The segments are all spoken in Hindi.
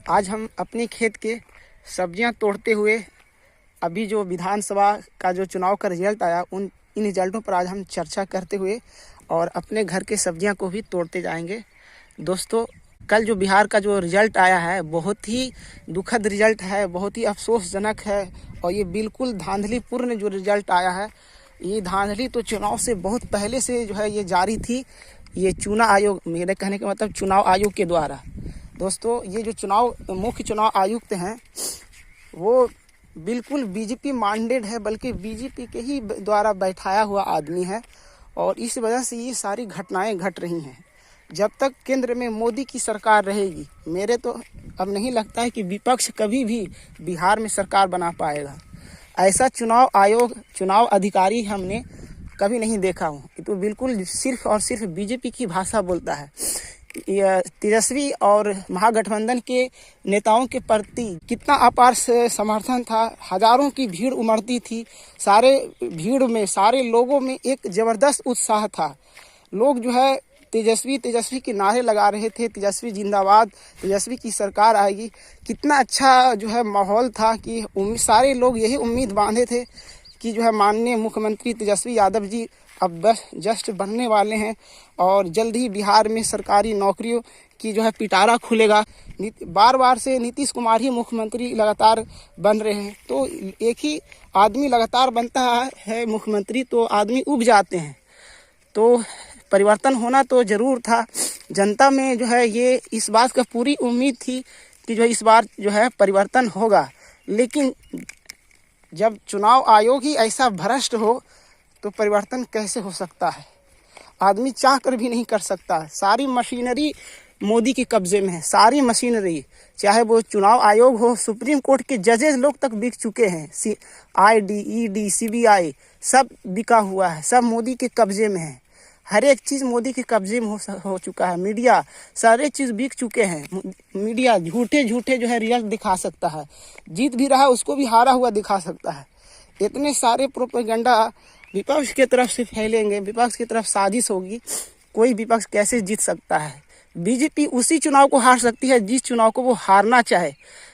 आज हम अपने खेत के सब्जियां तोड़ते हुए अभी जो विधानसभा का जो चुनाव का रिजल्ट आया इन रिजल्टों पर आज हम चर्चा करते हुए और अपने घर के सब्जियां को भी तोड़ते जाएंगे। दोस्तों, कल जो बिहार का जो रिजल्ट आया है बहुत ही दुखद रिजल्ट है, बहुत ही अफसोसजनक है और ये बिल्कुल धांधलीपूर्ण जो रिजल्ट आया है। ये धांधली तो चुनाव से बहुत पहले से जो है ये जारी थी। ये चुनाव आयोग, मेरे कहने का मतलब चुनाव आयोग के द्वारा। दोस्तों, ये जो मुख्य चुनाव आयुक्त हैं वो बिल्कुल बीजेपी माइंडेड है, बल्कि बीजेपी के ही द्वारा बैठाया हुआ आदमी है और इस वजह से ये सारी घटनाएं घट रही हैं। जब तक केंद्र में मोदी की सरकार रहेगी, मेरे तो अब नहीं लगता है कि विपक्ष कभी भी बिहार में सरकार बना पाएगा। ऐसा चुनाव आयोग, चुनाव अधिकारी हमने कभी नहीं देखा हूँ। ये तो बिल्कुल सिर्फ और सिर्फ बीजेपी की भाषा बोलता है। तेजस्वी और महागठबंधन के नेताओं के प्रति कितना अपार समर्थन था, हजारों की भीड़ उमड़ती थी। सारे भीड़ में, सारे लोगों में एक जबरदस्त उत्साह था। लोग जो है तेजस्वी के नारे लगा रहे थे, तेजस्वी जिंदाबाद, तेजस्वी की सरकार आएगी। कितना अच्छा जो है माहौल था कि सारे लोग यही उम्मीद बांधे थे कि जो है माननीय मुख्यमंत्री तेजस्वी यादव जी अब बस जस्ट बनने वाले हैं और जल्द ही बिहार में सरकारी नौकरियों की जो है पिटारा खुलेगा। बार बार से नीतीश कुमार ही मुख्यमंत्री लगातार बन रहे हैं, तो एक ही आदमी लगातार बनता है मुख्यमंत्री तो आदमी उब जाते हैं। तो परिवर्तन होना तो ज़रूर था। जनता में जो है ये इस बात का पूरी उम्मीद थी कि जो इस बार जो है परिवर्तन होगा, लेकिन जब चुनाव आयोग ही ऐसा भ्रष्ट हो तो परिवर्तन कैसे हो सकता है? आदमी चाह कर भी नहीं कर सकता। सारी मशीनरी मोदी के कब्जे में है, सारी मशीनरी, चाहे वो चुनाव आयोग हो, सुप्रीम कोर्ट के जजेस लोग तक बिक चुके हैं। ID, ED, CBI सब बिका हुआ है, सब मोदी के कब्जे में है। हर एक चीज़ मोदी के कब्जे में हो चुका है। मीडिया, सारे चीज़ बिक चुके हैं। मीडिया झूठे जो है रिजल्ट दिखा सकता है, जीत भी रहा उसको भी हारा हुआ दिखा सकता है। इतने सारे प्रोपेगेंडा विपक्ष की तरफ से फैलेंगे, विपक्ष की तरफ साजिश होगी। कोई विपक्ष कैसे जीत सकता है? बीजेपी उसी चुनाव को हार सकती है जिस चुनाव को वो हारना चाहे।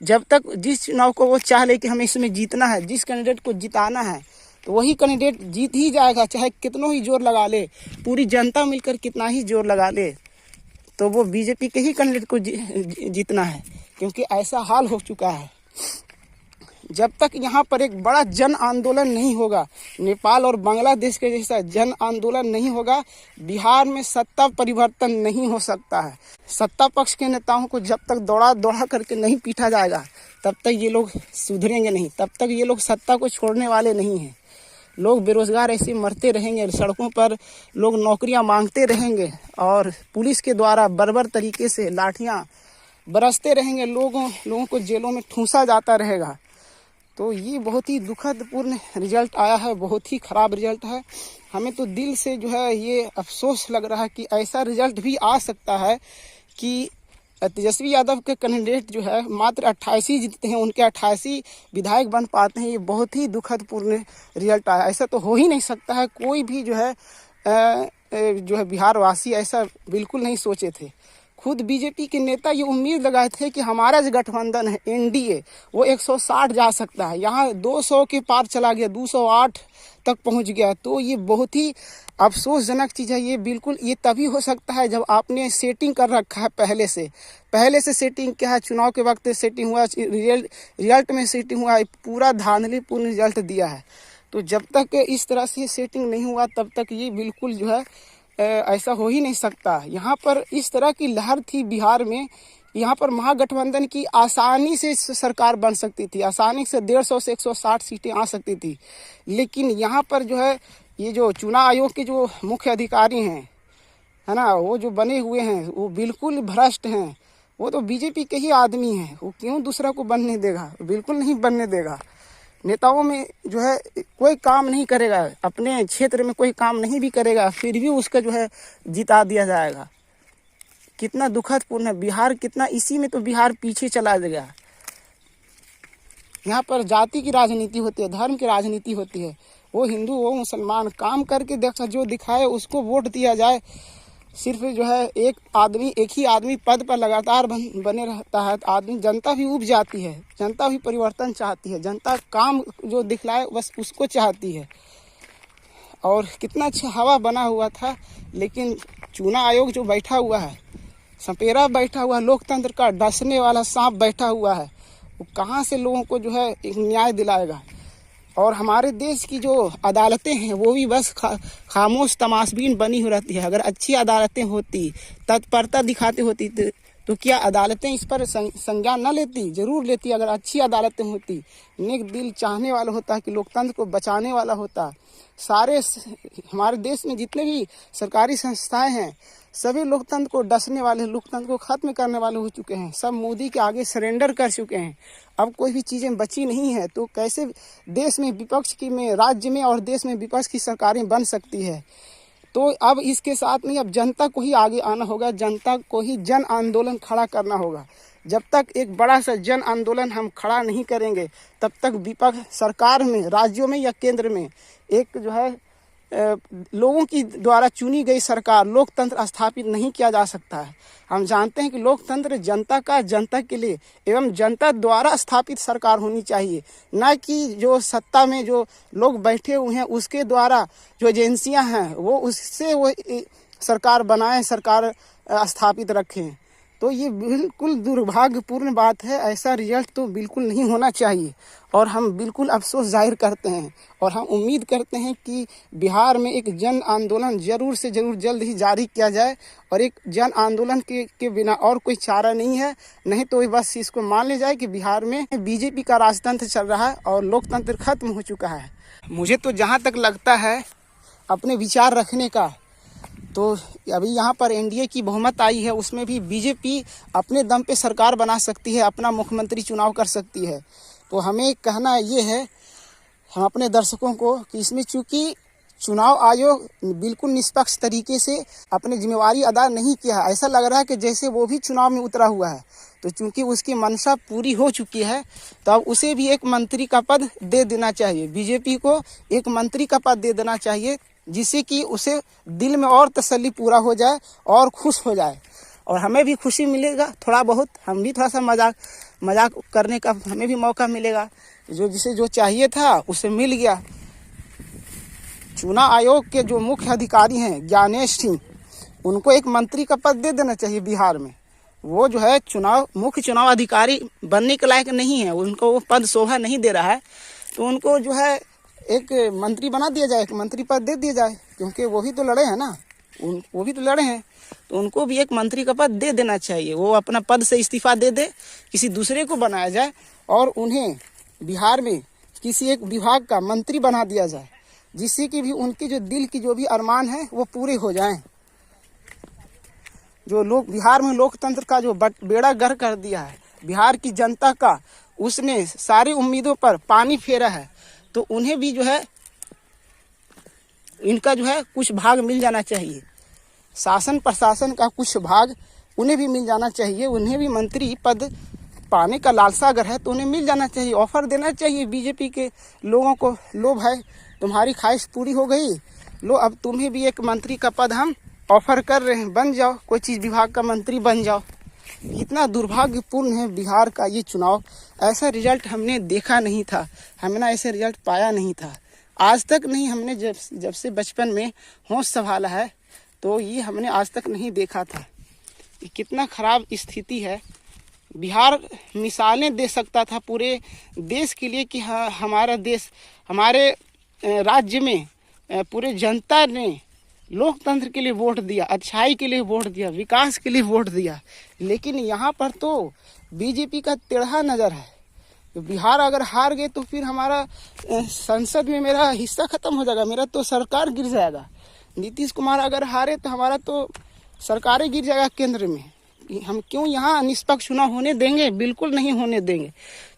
जब तक जिस चुनाव को वो चाह ले कि हमें इसमें जीतना है, जिस कैंडिडेट को जिताना है, तो वही कैंडिडेट जीत ही जाएगा, चाहे कितनों ही जोर लगा ले, पूरी जनता मिलकर कितना ही जोर लगा ले, तो वो बीजेपी के ही कैंडिडेट को जीतना है, क्योंकि ऐसा हाल हो चुका है। जब तक यहाँ पर एक बड़ा जन आंदोलन नहीं होगा, नेपाल और बांग्लादेश के जैसा जन आंदोलन नहीं होगा, बिहार में सत्ता परिवर्तन नहीं हो सकता है। सत्ता पक्ष के नेताओं को जब तक दौड़ा करके नहीं पीटा जाएगा, तब तक ये लोग सुधरेंगे नहीं, तब तक ये लोग सत्ता को छोड़ने वाले नहीं हैं। लोग बेरोजगार ऐसे मरते रहेंगे, सड़कों पर लोग नौकरियां मांगते रहेंगे और पुलिस के द्वारा बर्बर तरीके से लाठियां बरसते रहेंगे, लोगों को जेलों में ठूंसा जाता रहेगा। तो ये बहुत ही दुखदपूर्ण रिजल्ट आया है, बहुत ही ख़राब रिजल्ट है। हमें तो दिल से जो है ये अफसोस लग रहा है कि ऐसा रिजल्ट भी आ सकता है कि तेजस्वी यादव के कैंडिडेट जो है मात्र 88 ही जीतते हैं, उनके 88 विधायक बन पाते हैं। ये बहुत ही दुखदपूर्ण रिजल्ट आया। ऐसा तो हो ही नहीं सकता है। कोई भी जो है बिहार वासी ऐसा बिल्कुल नहीं सोचे थे। खुद बीजेपी के नेता ये उम्मीद लगाए थे कि हमारा जो गठबंधन है NDA वो 160 जा सकता है, यहाँ 200 के पार चला गया, 208 तक पहुंच गया। तो ये बहुत ही अफसोसजनक चीज़ है। ये बिल्कुल ये तभी हो सकता है जब आपने सेटिंग कर रखा है पहले से सेटिंग क्या है, चुनाव के वक्त सेटिंग हुआ, रिजल्ट में सेटिंग हुआ, पूरा धांधलीपूर्ण रिजल्ट दिया है। तो जब तक इस तरह से सेटिंग नहीं हुआ तब तक ये बिल्कुल जो है ऐसा हो ही नहीं सकता। यहाँ पर इस तरह की लहर थी बिहार में, यहाँ पर महागठबंधन की आसानी से सरकार बन सकती थी, आसानी से 150 से 160 सीटें आ सकती थी। लेकिन यहाँ पर जो है ये जो चुनाव आयोग के जो मुख्य अधिकारी हैं, है ना, वो जो बने हुए हैं वो बिल्कुल भ्रष्ट हैं। वो तो बीजेपी के ही आदमी हैं, वो क्यों दूसरा को बनने देगा? बिल्कुल नहीं बनने देगा। नेताओं में जो है कोई काम नहीं करेगा, अपने क्षेत्र में कोई काम नहीं भी करेगा, फिर भी उसका जो है जिता दिया जाएगा। कितना दुखदपूर्ण है बिहार, कितना इसी में तो बिहार पीछे चला गया। यहाँ पर जाति की राजनीति होती है, धर्म की राजनीति होती है। वो हिंदू वो मुसलमान, काम करके देखा जो दिखाए उसको वोट दिया जाए। सिर्फ जो है एक ही आदमी पद पर लगातार बने रहता है तो आदमी जनता भी ऊब जाती है, जनता भी परिवर्तन चाहती है, जनता काम जो दिखलाए बस उसको चाहती है। और कितना अच्छा हवा बना हुआ था, लेकिन चुनाव आयोग जो बैठा हुआ है, सपेरा बैठा हुआ, लोकतंत्र का डसने वाला सांप बैठा हुआ है, वो कहाँ से लोगों को जो है एक न्याय दिलाएगा। और हमारे देश की जो अदालतें हैं वो भी बस खामोश तमाशबीन बनी हो रहती है। अगर अच्छी अदालतें होती, तत्परता दिखाती होती तो क्या अदालतें इस पर संज्ञान न लेती? जरूर लेती। अगर अच्छी अदालतें होती, नेक दिल चाहने वाला होता कि लोकतंत्र को बचाने वाला होता। सारे हमारे देश में जितने भी सरकारी संस्थाएं हैं सभी लोकतंत्र को डसने वाले, लोकतंत्र को खत्म करने वाले हो चुके हैं। सब मोदी के आगे सरेंडर कर चुके हैं। अब कोई भी चीज़ें बची नहीं है। तो कैसे देश में विपक्ष की में राज्य में और देश में विपक्ष की सरकारें बन सकती है? तो अब इसके साथ नहीं, अब जनता को ही आगे आना होगा, जनता को ही जन आंदोलन खड़ा करना होगा। जब तक एक बड़ा सा जन आंदोलन हम खड़ा नहीं करेंगे तब तक विपक्ष सरकार में, राज्यों में या केंद्र में एक जो है लोगों की द्वारा चुनी गई सरकार, लोकतंत्र स्थापित नहीं किया जा सकता है। हम जानते हैं कि लोकतंत्र जनता का, जनता के लिए एवं जनता द्वारा स्थापित सरकार होनी चाहिए, न कि जो सत्ता में जो लोग बैठे हुए हैं उसके द्वारा जो एजेंसियां हैं वो उससे वो सरकार बनाएं, सरकार स्थापित रखें। तो ये बिल्कुल दुर्भाग्यपूर्ण बात है। ऐसा रिजल्ट तो बिल्कुल नहीं होना चाहिए और हम बिल्कुल अफसोस जाहिर करते हैं और हम उम्मीद करते हैं कि बिहार में एक जन आंदोलन ज़रूर से ज़रूर जल्द ही जारी किया जाए। और एक जन आंदोलन के बिना और कोई चारा नहीं है। नहीं तो बस इसको मान लिया जाए कि बिहार में बीजेपी का राजतंत्र चल रहा है और लोकतंत्र खत्म हो चुका है। मुझे तो जहाँ तक लगता है अपने विचार रखने का, तो अभी यहाँ पर एनडीए की बहुमत आई है, उसमें भी बीजेपी अपने दम पे सरकार बना सकती है, अपना मुख्यमंत्री चुनाव कर सकती है। तो हमें कहना ये है हम अपने दर्शकों को कि इसमें चूँकि चुनाव आयोग बिल्कुल निष्पक्ष तरीके से अपनी जिम्मेवारी अदा नहीं किया है, ऐसा लग रहा है कि जैसे वो भी चुनाव में उतरा हुआ है। तो चूँकि उसकी मंशा पूरी हो चुकी है तो अब उसे भी एक मंत्री का पद दे देना चाहिए, बीजेपी को एक मंत्री का पद दे देना चाहिए, जिससे कि उसे दिल में और तसल्ली पूरा हो जाए और खुश हो जाए और हमें भी खुशी मिलेगा थोड़ा बहुत, हम भी थोड़ा सा मजाक करने का हमें भी मौका मिलेगा। जिसे जो चाहिए था उसे मिल गया। चुनाव आयोग के जो मुख्य अधिकारी हैं ज्ञानेश सिंह, उनको एक मंत्री का पद दे देना चाहिए बिहार में। वो जो है मुख्य चुनाव अधिकारी बनने के लायक नहीं है, उनको वो पद शोभा नहीं दे रहा है। तो उनको जो है एक मंत्री बना दिया जाए, एक मंत्री पद दे दिया जाए, क्योंकि वो भी तो लड़े हैं ना, वो भी तो लड़े हैं। तो उनको भी एक मंत्री का पद दे देना चाहिए। वो अपना पद से इस्तीफा दे दे, किसी दूसरे को बनाया जाए और उन्हें बिहार में किसी एक विभाग का मंत्री बना दिया जाए, जिससे कि भी उनके जो दिल की जो भी अरमान है वो पूरे हो जाएं। जो लोग बिहार में लोकतंत्र का जो बेड़ा गर्क कर दिया है बिहार की जनता का, उसने सारी उम्मीदों पर पानी फेरा है। तो उन्हें भी जो है इनका जो है कुछ भाग मिल जाना चाहिए, शासन प्रशासन का कुछ भाग उन्हें भी मिल जाना चाहिए। उन्हें भी मंत्री पद पाने का लालसा अगर है तो उन्हें मिल जाना चाहिए, ऑफर देना चाहिए। बीजेपी के लोगों को लो भाई तुम्हारी ख्वाहिश पूरी हो गई, लो अब तुम्हें भी एक मंत्री का पद हम ऑफर कर रहे हैं, बन जाओ, कोई चीज़ विभाग का मंत्री बन जाओ। कितना दुर्भाग्यपूर्ण है बिहार का ये चुनाव। ऐसा रिजल्ट हमने देखा नहीं था, हमने ऐसे रिजल्ट पाया नहीं था आज तक नहीं। हमने जब से बचपन में होश संभाला है तो ये हमने आज तक नहीं देखा था। ये कितना ख़राब स्थिति है। बिहार मिसालें दे सकता था पूरे देश के लिए कि हाँ हमारा देश, हमारे राज्य में पूरे जनता ने लोकतंत्र के लिए वोट दिया, अच्छाई के लिए वोट दिया, विकास के लिए वोट दिया। लेकिन यहाँ पर तो बीजेपी का टेढ़ा नज़र है। तो बिहार अगर हार गए तो फिर हमारा संसद में मेरा हिस्सा खत्म हो जाएगा, मेरा तो सरकार गिर जाएगा। नीतीश कुमार अगर हारे तो हमारा तो सरकार गिर जाएगा केंद्र में। हम क्यों यहाँ निष्पक्ष चुनाव होने देंगे? बिल्कुल नहीं होने देंगे।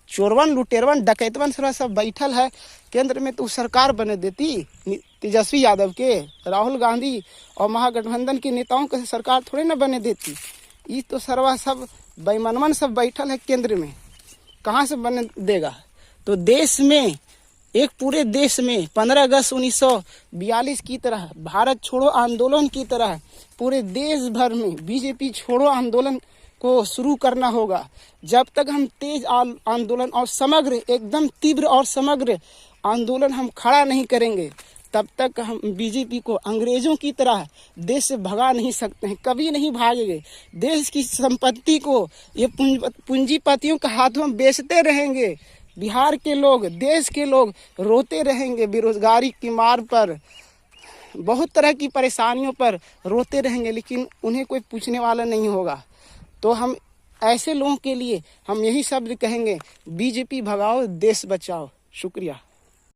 चोरवन लुटेरवन डकैतवन सब बैठल है केंद्र में, तो सरकार बने देती तेजस्वी यादव के, राहुल गांधी और महागठबंधन के नेताओं के सरकार थोड़ी ना बने देती। ये तो सरवा सब बेईमानवन सब बैठल है केंद्र में, कहाँ से बने देगा? तो देश में एक पूरे देश में 15 अगस्त 1942 की तरह, भारत छोड़ो आंदोलन की तरह पूरे देश भर में बीजेपी छोड़ो आंदोलन को शुरू करना होगा। जब तक हम तेज आंदोलन और समग्र, एकदम तीव्र और समग्र आंदोलन हम खड़ा नहीं करेंगे, तब तक हम बीजेपी को अंग्रेजों की तरह देश से भगा नहीं सकते हैं, कभी नहीं भागेंगे। देश की संपत्ति को ये पूंजीपतियों के हाथों में बेचते रहेंगे। बिहार के लोग, देश के लोग रोते रहेंगे, बेरोजगारी की मार पर, बहुत तरह की परेशानियों पर रोते रहेंगे, लेकिन उन्हें कोई पूछने वाला नहीं होगा। तो हम ऐसे लोगों के लिए हम यही शब्द कहेंगे, बीजेपी भगाओ, देश बचाओ। शुक्रिया।